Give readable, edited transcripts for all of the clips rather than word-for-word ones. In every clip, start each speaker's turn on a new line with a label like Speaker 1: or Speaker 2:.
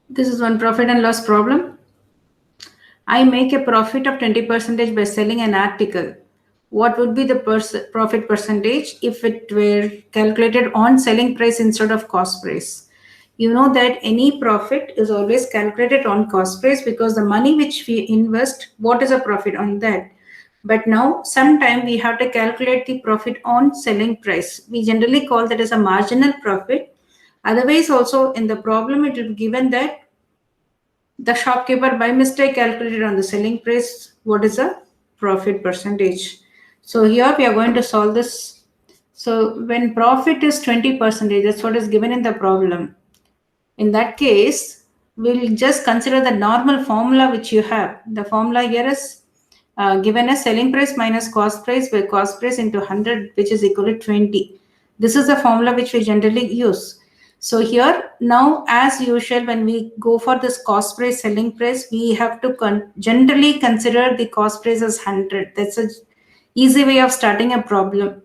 Speaker 1: This is one profit and loss problem. I make a profit of 20% by selling an article. What would be the profit percentage if it were calculated on selling price instead of cost price? You know that any profit is always calculated on cost price because the money which we invest, what is a profit on that? But now, sometime we have to calculate the profit on selling price. We generally call that as a marginal profit. Otherwise, also in the problem, it will be given that the shopkeeper by mistake calculated on the selling price what is the profit percentage. So here we are going to solve this. So when profit is 20%, that's what is given in the problem. In that case, we'll just consider the normal formula which you have. The formula here is given as selling price minus cost price by cost price into 100, which is equal to 20. This is the formula which we generally use. So here now, as usual, when we go for this cost price, selling price, we have to generally consider the cost price as 100. That's a easy way of starting a problem.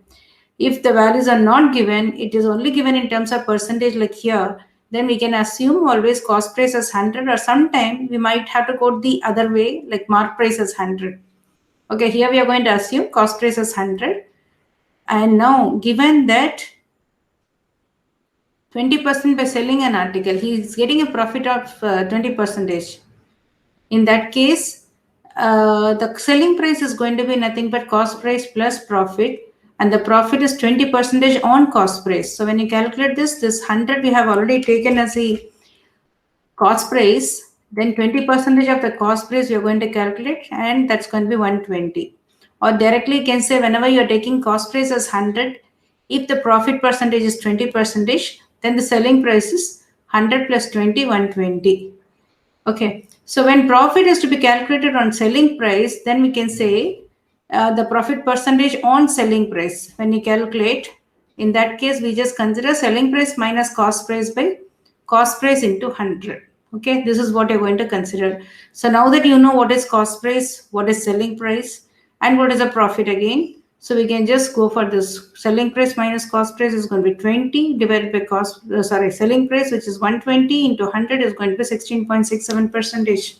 Speaker 1: If the values are not given, it is only given in terms of percentage like here, then we can assume always cost price as 100, or sometime we might have to go the other way like mark price as 100. Okay, here we are going to assume cost price as 100. And now given that 20% by selling an article, he is getting a profit of 20%. In that case, the selling price is going to be nothing but cost price plus profit, and the profit is 20% on cost price. So when you calculate this 100 we have already taken as a cost price, then 20% of the cost price you're going to calculate, and that's going to be 120. Or directly you can say whenever you're taking cost price as 100, if the profit percentage is 20%, then the selling price is 100 plus 20, 120. Okay, so when profit is to be calculated on selling price, then we can say the profit percentage on selling price. When you calculate, in that case, we just consider selling price minus cost price by cost price into 100. Okay, this is what you're going to consider. So now that you know what is cost price, what is selling price, and what is a profit again, so we can just go for this. Selling price minus cost price is going to be 20 divided by selling price, which is 120 into 100 is going to be 16.67%.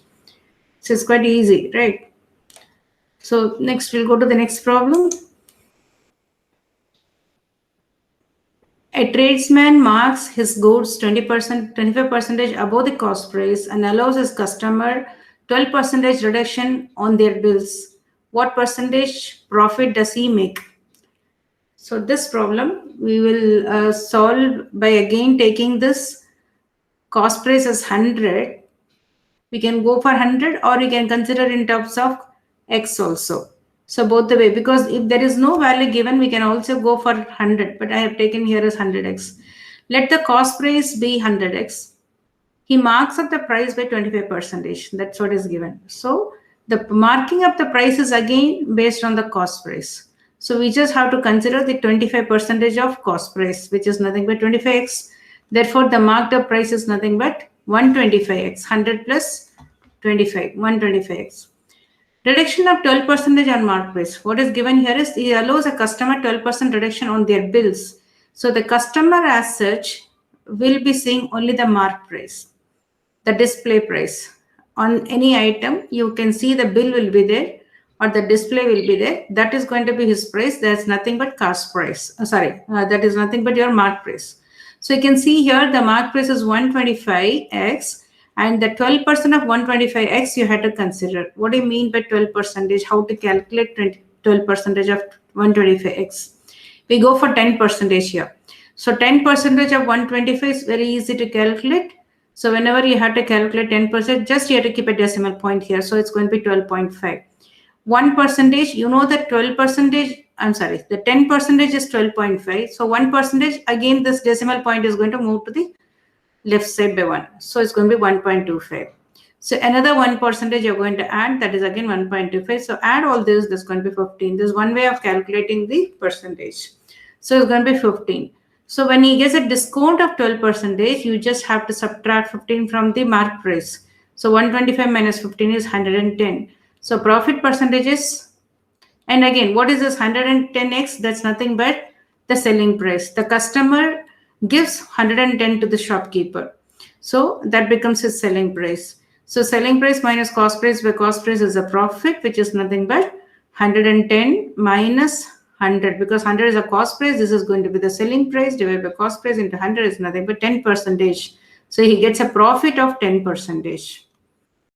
Speaker 1: So it's quite easy, right? So next we'll go to the next problem. A tradesman marks his goods 20%, 25% above the cost price and allows his customer 12% reduction on their bills. What percentage profit does he make? So this problem we will solve by again taking this cost price as 100. We can go for 100 or you can consider in terms of X also. So both the way, because if there is no value given, we can also go for 100, but I have taken here as 100x. Let the cost price be 100x. He marks up the price by 25%. That's what is given. So the marking up the price is again based on the cost price. So we just have to consider the 25% of cost price, which is nothing but 25x. Therefore, the marked up price is nothing but 125x, 100 plus 25, 125x. Reduction of 12% on mark price. What is given here is it allows a customer 12% reduction on their bills. So the customer as such will be seeing only the mark price, the display price. On any item, you can see the bill will be there or the display will be there. That is going to be his price. That's nothing but cost price. That is nothing but your mark price. So you can see here the mark price is 125x, and the 12% of 125x you had to consider. What do you mean by 12%? How to calculate 12% of 125x? We go for 10% here. So 10% of 125 is very easy to calculate. So whenever you have to calculate 10%, just you have to keep a decimal point here. So it's going to be 12.5. 1%, you know that 12%, I'm sorry, the 10% is 12.5. So 1%, again, this decimal point is going to move to the left side by 1. So it's going to be 1.25. So another 1% you're going to add, that is again 1.25. So add all this, this is going to be 15. This is one way of calculating the percentage. So it's going to be 15. So when he gets a discount of 12%, you just have to subtract 15 from the mark price. So 125 minus 15 is 110. So profit percentage is, and again, what is this 110x? That's nothing but the selling price. The customer gives 110 to the shopkeeper. So that becomes his selling price. So selling price minus cost price, where cost price is a profit, which is nothing but 110 minus 100, because 100 is a cost price. This is going to be the selling price divided by cost price into 100 is nothing but 10%. So he gets a profit of 10%.